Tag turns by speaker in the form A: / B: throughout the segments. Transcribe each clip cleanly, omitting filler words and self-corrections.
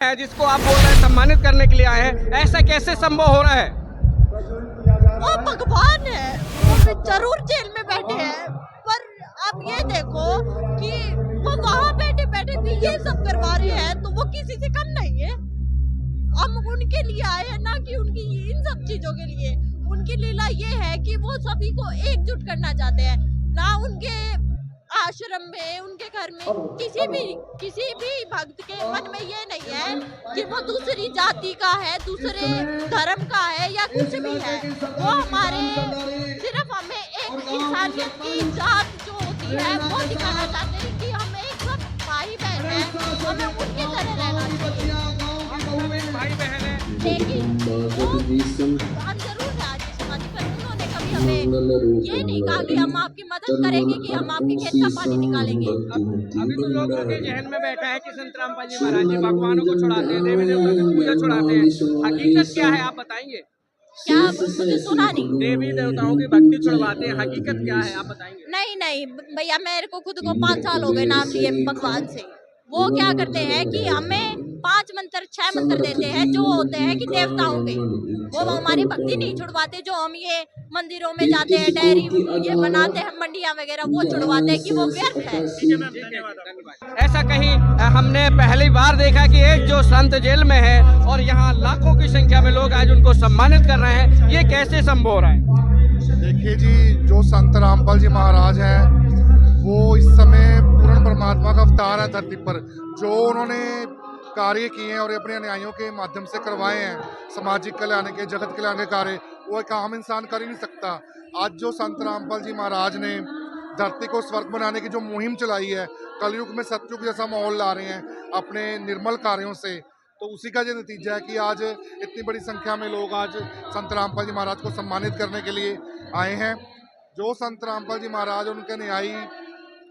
A: है जिसको आप बोल रहे हैं सम्मानित करने के लिए आए हैं, ऐसा कैसे संभव हो रहा है?
B: वो भगवान है, वो जरूर जेल में बैठे हैं, पर आप ये देखो कि वो वहाँ बैठे बैठे भी ये सब करवा रहे हैं, तो वो किसी से कम नहीं है। हम उनके लिए आए हैं, ना कि उनकी इन सब चीजों के लिए। उनकी लीला ये है कि वो सभी को एकजुट करना चाहते हैं, ना उनके आश्रम में, उनके घर में किसी भी भक्त के मन में ये नहीं है कि वो दूसरी जाति का है, दूसरे धर्म का है या कुछ भी है। वो हमारे सिर्फ हमें एक इंसानियत की जात जो होती है वो दिखाना चाहते हैं कि हम एक सब भाई बहन हैं, हमें उनकी तरह रहना चाहिए।
A: भाई बहन है,
B: लेकिन हम जरूर राज्य समाजीकरण, उन्होंने कभी हमें ये नहीं कहा कि हम आपकी मदद करेंगे, कि हम आपके खेत का पानी निकालेंगे।
A: अभी तो लोगों के जहन में बैठा है कि संत रामपाल जी महाराज जी भगवानों को छुड़ाते हैं, देवी देवता की पूजा छुड़ाते हैं। हकीकत क्या है आप बताएंगे?
B: क्या मुझे सुना नहीं?
A: देवी देवताओं की भक्ति छुड़वाते हैं, हकीकत क्या है आप बताएंगे?
B: नहीं भैया, मेरे को खुद को 5 साल हो गए नाम लिए भगवान से। वो क्या करते हैं कि हमें 5 मंत्र 6 मंत्र देते हैं जो होते हैं कि देवताओं के। वो हमारी भक्ति नहीं छुड़वाते, जो हम ये मंदिरों में जाते हैं, डायरी ये बनाते हैं, मंडियां वगैरह, वो छुड़वाते हैं कि वो व्यर्थ है।
A: ऐसा कहीं हमने पहली बार देखा कि एक जो संत जेल में है और यहाँ लाखों की संख्या में लोग आज उनको सम्मानित कर रहे हैं, ये कैसे संभव हो रहा है?
C: देखिए जी, जो संत रामपाल जी महाराज हैं वो इस समय पूर्ण परमात्मा का अवतार है धरती पर। जो उन्होंने कार्य किए हैं और अपने अनुयायियों के माध्यम से करवाए हैं, सामाजिक कल्याण के, जगत कल्याण के कार्य, वो एक आम इंसान कर ही नहीं सकता। आज जो संत रामपाल जी महाराज ने धरती को स्वर्ग बनाने की जो मुहिम चलाई है, कलयुग में सतयुग जैसा माहौल ला रहे हैं अपने निर्मल कार्यों से, तो उसी का ये नतीजा है कि आज इतनी बड़ी संख्या में लोग आज संत रामपाल जी महाराज को सम्मानित करने के लिए आए हैं। जो संत रामपाल जी महाराज उनके अनुयायी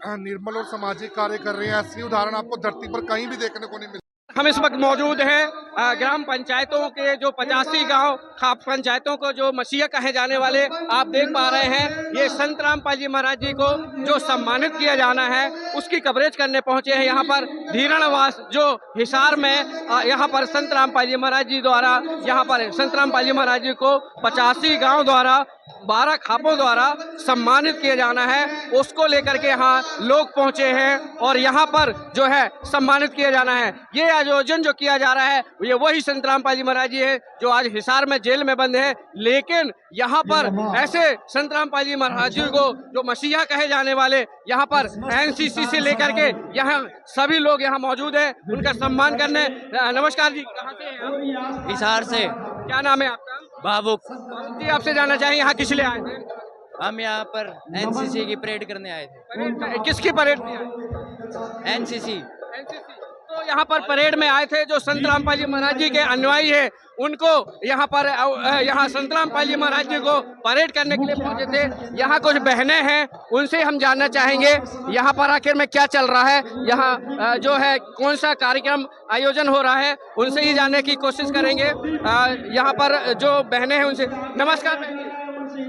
C: निर्मल और सामाजिक कार्य कर रहे हैं, ऐसी उदाहरण आपको धरती पर कहीं भी देखने को नहीं मिलता।
A: हम इस वक्त मौजूद हैं ग्राम पंचायतों के जो 85 गांव खाप पंचायतों को जो मसीहा कहे जाने वाले, आप देख पा रहे हैं ये संत रामपाल जी महाराज जी को जो सम्मानित किया जाना है उसकी कवरेज करने पहुंचे हैं यहाँ पर धीरणवास जो हिसार में। यहाँ पर संत रामपाल जी महाराज जी द्वारा, यहाँ पर संत रामपाल जी महाराज जी को 85 गाँव द्वारा 12 खापों द्वारा सम्मानित किया जाना है, उसको लेकर के यहाँ लोग पहुंचे हैं और यहाँ पर जो है सम्मानित किया जाना है। ये आयोजन जो किया जा रहा है ये वही संत रामपाल जी महाराज जी है जो आज हिसार में जेल में बंद है, लेकिन यहाँ पर ऐसे संत रामपाल जी महाराज जी को जो मसीहा कहे जाने वाले यहाँ पर एनसीसी से लेकर के यहाँ सभी लोग यहाँ मौजूद है उनका सम्मान करने। नमस्कार जी, कहाँ से हैं आप?
D: हिसार से।
A: क्या नाम है आपका?
D: बाबुक।
A: जी, आपसे जानना चाहिए यहाँ किस लिए आए थे?
D: हम यहाँ पर एनसीसी की परेड करने आए थे।
A: परेड किसकी परेड थी?
D: एनसीसी।
A: तो यहाँ पर परेड में आए थे जो संत रामपाल जी महाराज जी के अनुयायी है, उनको यहाँ पर यहाँ संत रामपाल जी महाराज जी को परेड करने के लिए पहुंचे थे। यहाँ कुछ बहनें हैं, उनसे हम जानना चाहेंगे यहाँ पर आखिर में क्या चल रहा है, यहाँ जो है कौन सा कार्यक्रम आयोजन हो रहा है, उनसे ही जानने की कोशिश करेंगे। यहाँ पर जो बहनें हैं उनसे नमस्कार बहन जी,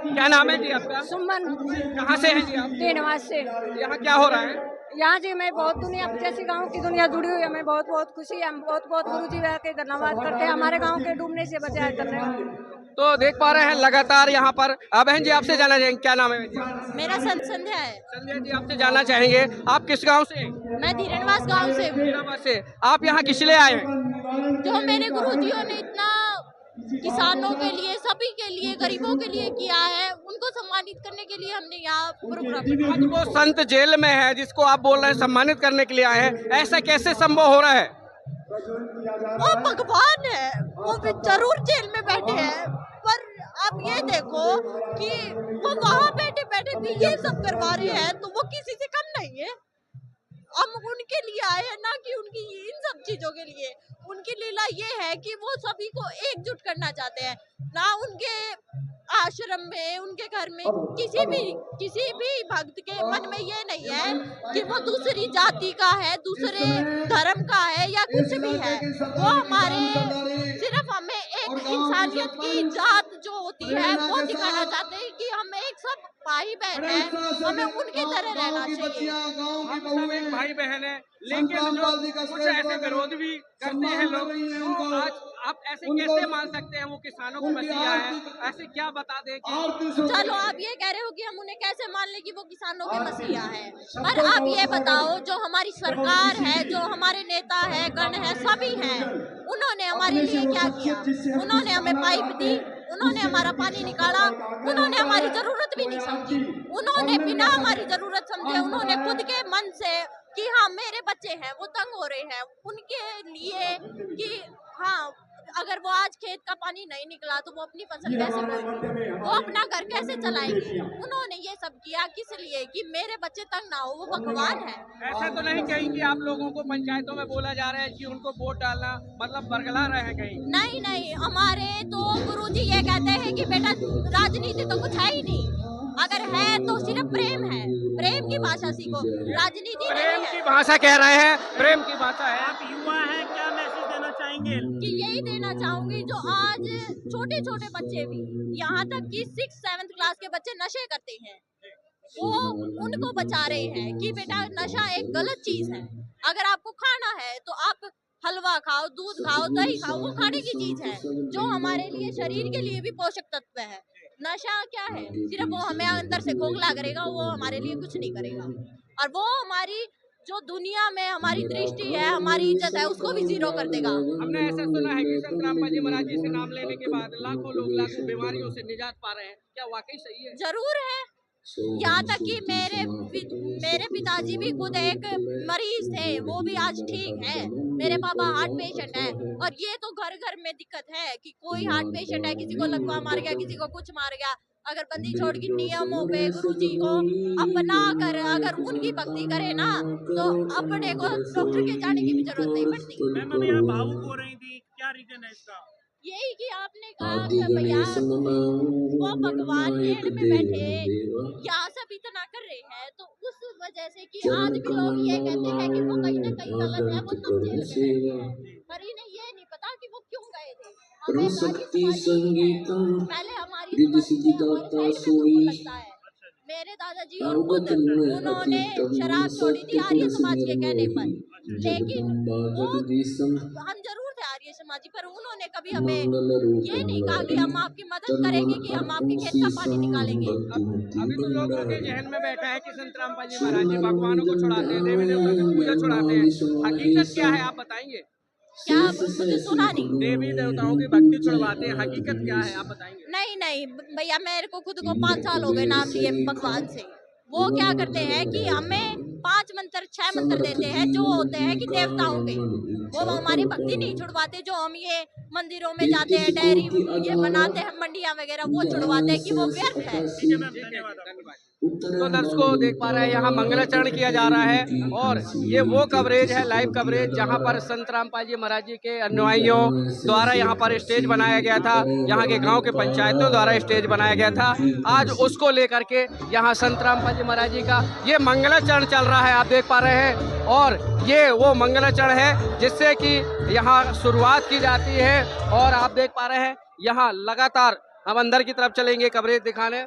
A: क्या नाम है जी आपका?
E: सुमन।
A: कहाँ से हैं जी आप?
E: धीरणवास से।
A: यहाँ क्या हो रहा है?
E: यहाँ जी मैं बहुत दुनिया, जैसी गांव की दुनिया जुड़ी हुई है, मैं बहुत खुशी है। हम बहुत गुरु जी के धन्यवाद करते हैं, हमारे गांव के डूबने से बचाया कर रहे हैं।
A: तो देख पा रहे हैं लगातार यहाँ पर। बहन जी आपसे जानना चाहेंगे क्या नाम है?
B: मेरा संध्या है।
A: संध्या जी आपसे जानना चाहेंगे आप किस गांव से?
B: मैं धीरणवास गांव से।
A: धीरणवास से। आप यहाँ किस लिए आए हैं?
B: जो मेरे गुरुजियों ने इतना किसानों के लिए, सभी के लिए, गरीबों के लिए किया है, उनको सम्मानित करने के लिए हमने यहाँ प्रोग्राम।
A: आज वो संत जेल में है जिसको आप बोल रहे हैं सम्मानित करने के लिए आए हैं, ऐसा कैसे संभव हो रहा है?
B: वो भगवान है, वो जरूर जेल में बैठे हैं, पर आप ये देखो कि वो वहाँ बैठे बैठे भी ये सब करवा रहे हैं, तो वो किसी से कम नहीं है। हम उनके लिए आए हैं, ना कि उनकी इन सब चीजों के लिए। उनकी लीला ये है कि वो सभी को एकजुट करना चाहते हैं, ना उनके आश्रम में, उनके घर में किसी भी भक्त के मन में ये नहीं है कि वो दूसरी जाति का है, दूसरे धर्म का है या कुछ भी है। वो हमारे सिर्फ हमें एक इंसानियत की जात जो होती होती है वो दिखाना चाहते हैं कि हम एक सब भाई बहन है, हमें उनकी तरह रहना चाहिए।
A: हम सब एक भाई बहन है, लेकिन जो कुछ ऐसे विरोध भी करते हैं लोग, तो आज आप ऐसे कैसे मान सकते हैं वो किसानों को मसीहा है? ऐसे क्या बता दें कि
B: चलो आप ये कह रहे हो कि हम उन्हें कैसे मान लें कि वो किसानों के मसीहा है, पर आप ये बताओ जो हमारी सरकार है, जो हमारे नेता है, गण है, सभी हैं, उन्होंने हमारे लिए क्या किया? उन्होंने हमें पाइप दी, उन्होंने हमारा पानी निकाला, उन्होंने हमारी जरूरत भी नहीं समझी, उन्होंने बिना हमारी जरूरत समझे उन्होंने खुद के मन से कि हाँ मेरे बच्चे हैं वो तंग हो रहे हैं उनके लिए कि हाँ अगर वो आज खेत का पानी नहीं निकला तो वो अपनी फसल कैसे बोएंगे, वो अपना घर कैसे चलाएंगे? उन्होंने ये सब किया किस लिए? कि मेरे बच्चे तंग ना हो, वो भगवान है।
A: ऐसा तो नहीं कहीं कि आप लोगों को पंचायतों में बोला जा रहा है कि उनको वोट डालना मतलब बरगला रहे हैं कहीं?
B: नहीं नहीं, हमारे तो गुरुजी ये कहते हैं कि बेटा राजनीति तो कुछ है ही नहीं, अगर है तो सिर्फ प्रेम है, प्रेम की भाषा सीखो, राजनीति नहीं
A: प्रेम की
B: है।
A: भाषा कह रहे हैं, प्रेम की भाषा है।
F: आप युवा हैं, क्या मैसेज देना चाहेंगे?
B: कि यही देना चाहूंगी जो आज छोटे छोटे बच्चे भी, यहाँ तक कि 6th-7th क्लास के बच्चे नशे करते हैं, वो उनको बचा रहे हैं कि बेटा नशा एक गलत चीज है, अगर आपको खाना है तो आप हलवा खाओ, दूध खाओ, दही खाओ, वो खाने की चीज है जो हमारे लिए शरीर के लिए भी पोषक तत्व है। नशा क्या है? सिर्फ वो हमें अंदर से खोखला करेगा, वो हमारे लिए कुछ नहीं करेगा, और वो हमारी जो दुनिया में हमारी दृष्टि है, हमारी इज्जत है, उसको भी जीरो कर देगा।
A: हमने ऐसा सुना है कि संत रामपाल जी महाराज जी से नाम लेने के बाद लाखों लोग लाखों बीमारियों से निजात पा रहे हैं, क्या वाकई सही है?
B: जरूर है, यहाँ तक कि मेरे पिताजी भी खुद एक मरीज थे, वो भी आज ठीक है, मेरे पापा हार्ट पेशेंट है, और ये तो घर घर में दिक्कत है कि कोई हार्ट पेशेंट है, किसी को लकवा मार गया, किसी को कुछ मार गया, अगर बंदी छोड़ के नियमों पे गुरुजी को अपना कर अगर उनकी भक्ति करे ना तो अपने को डॉक्टर के जाने की भी जरूरत नहीं पड़ती।
F: मैम अभी आप भावुक हो रही थी, क्या रीजन है इसका?
B: यही कि आपने कहा कि भैया वो भगवान पेड़ में बैठे यहाँ सब इतना कर रहे हैं, तो उस वजह से कि आज भी लोग ये कहते हैं कि वो कहीं ना कहीं गलत है, वो सब जेल में बैठे हैं, पर इन्हें ये नहीं पता कि वो क्यों गए थे। हमें पहले हमारी लगता है मेरे दादाजी और खुद उन्होंने शराब छोड़ी थी आर्य समाज के कहने पर, लेकिन वो हम जरूर थे आर्य समाजी, पर उन्होंने कभी हमें ये नहीं कहा कि हम आपकी मदद करेंगे, कि हम आपके खेत का पानी निकालेंगे।
A: अभी तो लोगों के जहन में बैठा है कि संत रामपाल जी महाराज जी भगवानों को छुड़ाते हैं, देवी देवता की पूजा छुड़ाते हैं, हकीकत क्या है आप बताएंगे?
B: क्या मुझे सुना नहीं?
A: देवी देवताओं की भक्ति छुड़वाते हैं, हकीकत क्या है आप बताएंगे?
B: नहीं नहीं भैया, मेरे को खुद को 5 साल हो गए नाम लिए भगवान से। वो क्या करते हैं कि हमें 5 मंत्र 6 मंत्र देते हैं जो होते हैं कि देवताओं के, वो हमारी भक्ति नहीं छुड़वाते। जो हम ये मंदिरों में जाते हैं, डायरी ये बनाते हैं, मंडियां वगैरह, वो छुड़वाते हैं कि वो व्यर्थ है।
A: धन्यवाद। तो दर्शकों देख पा रहे हैं यहाँ मंगलाचरण किया जा रहा है, और ये वो कवरेज है, लाइव कवरेज, जहाँ पर संत रामपाल जी महाराज जी के अनुयायियों द्वारा यहाँ पर स्टेज बनाया गया था, यहाँ के गांव के पंचायतों द्वारा स्टेज बनाया गया था। आज उसको लेकर के यहाँ संत रामपाल जी महाराज जी का ये मंगलाचरण चल रहा है, आप देख पा रहे हैं, और ये वो मंगलाचरण है जिससे कि यहाँ शुरुआत की जाती है, और आप देख पा रहे हैं यहाँ लगातार हम अंदर की तरफ चलेंगे कवरेज दिखाने।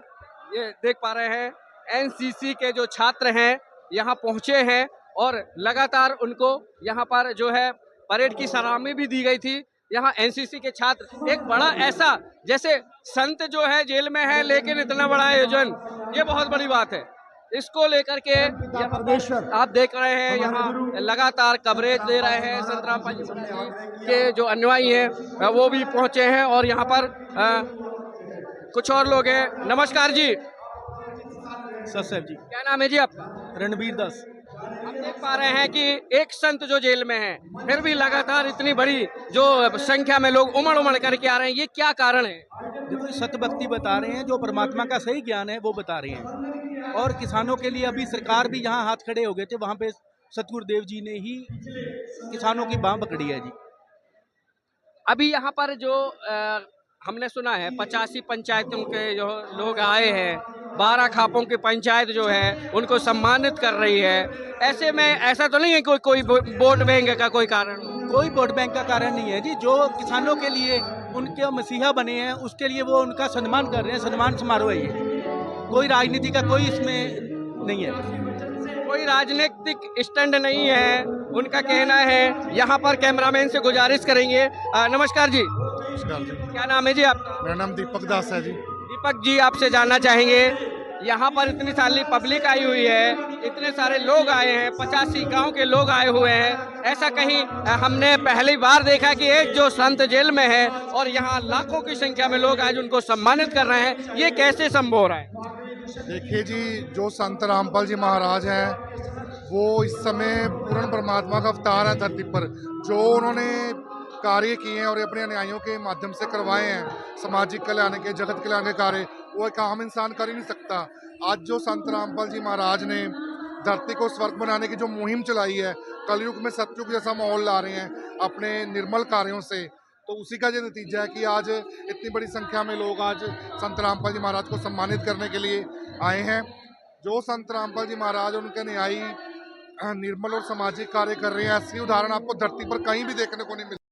A: ये देख पा रहे हैं एनसीसी के जो छात्र हैं यहाँ पहुँचे हैं, और लगातार उनको यहाँ पर जो है परेड की सलामी भी दी गई थी। यहाँ एनसीसी के छात्र एक बड़ा ऐसा, जैसे संत जो है जेल में है लेकिन इतना बड़ा आयोजन, ये बहुत बड़ी बात है। इसको लेकर के आप देख रहे हैं यहाँ लगातार कवरेज दे रहे हैं संत रामपाल जी के जो अनुयायी हैं वो भी पहुँचे हैं, और यहाँ पर कुछ और लोग हैं। नमस्कार जी।
G: सर जी,
A: क्या नाम है जी आपका?
G: रणबीर दास।
A: हम देख पा रहे हैं कि एक संत जो जेल में है, फिर भी लगातार इतनी बड़ी जो संख्या में लोग उमड़ करके आ रहे हैं, ये क्या कारण है?
G: देखो सत्य भक्ति बता रहे हैं, जो परमात्मा का सही ज्ञान है वो बता रहे हैं, और किसानों के लिए अभी सरकार भी यहाँ हाथ खड़े हो गए थे, वहाँ पे सतगुरुदेव जी ने ही किसानों की बाह पकड़ी है जी।
A: अभी यहाँ पर जो हमने सुना है 85 पंचायतों के जो लोग आए हैं, 12 खापों की पंचायत जो है उनको सम्मानित कर रही है। ऐसे में ऐसा तो नहीं है कोई वोट बैंक का कोई कारण?
G: कोई वोट बैंक का कारण नहीं है जी, जो किसानों के लिए उनके मसीहा बने हैं, उसके लिए वो उनका सम्मान कर रहे हैं। सम्मान समारोह है ये, कोई राजनीति का कोई इसमें नहीं है।
A: कोई राजनीतिक स्टैंड नहीं है, उनका कहना है। यहाँ पर कैमरामैन से गुजारिश करेंगे। नमस्कार जी,
C: नमस्कार जी,
A: क्या नाम है जी आपका?
C: मेरा नाम दीपक दास है जी।
A: दीपक जी, आपसे जानना चाहेंगे, यहाँ पर इतनी सारी पब्लिक आई हुई है, इतने सारे लोग आए हैं, 85 गांव के लोग आए हुए हैं। ऐसा कहीं हमने पहली बार देखा कि एक जो संत जेल में है और यहाँ लाखों की संख्या में लोग आज उनको सम्मानित कर रहे हैं। ये कैसे संभव हो रहा है?
C: देखिए जी, जो संत रामपाल जी महाराज हैं वो इस समय पूर्ण परमात्मा का अवतार है धरती पर। जो उन्होंने कार्य किए हैं और अपने अनुयायियों के माध्यम से करवाए हैं, सामाजिक कल्याण के, जगत कल्याण के कार्य, वो एक आम इंसान कर ही नहीं सकता। आज जो संत रामपाल जी महाराज ने धरती को स्वर्ग बनाने की जो मुहिम चलाई है, कलयुग में सतयुग जैसा माहौल ला रहे हैं अपने निर्मल कार्यों से, तो उसी का ये नतीजा है कि आज इतनी बड़ी संख्या में लोग आज संत रामपाल जी महाराज को सम्मानित करने के लिए आए हैं। जो संत रामपाल जी महाराज उनके अनुयायी निर्मल और सामाजिक कार्य कर रहे हैं, ऐसी उदाहरण आपको धरती पर कहीं भी देखने को नहीं मिलता।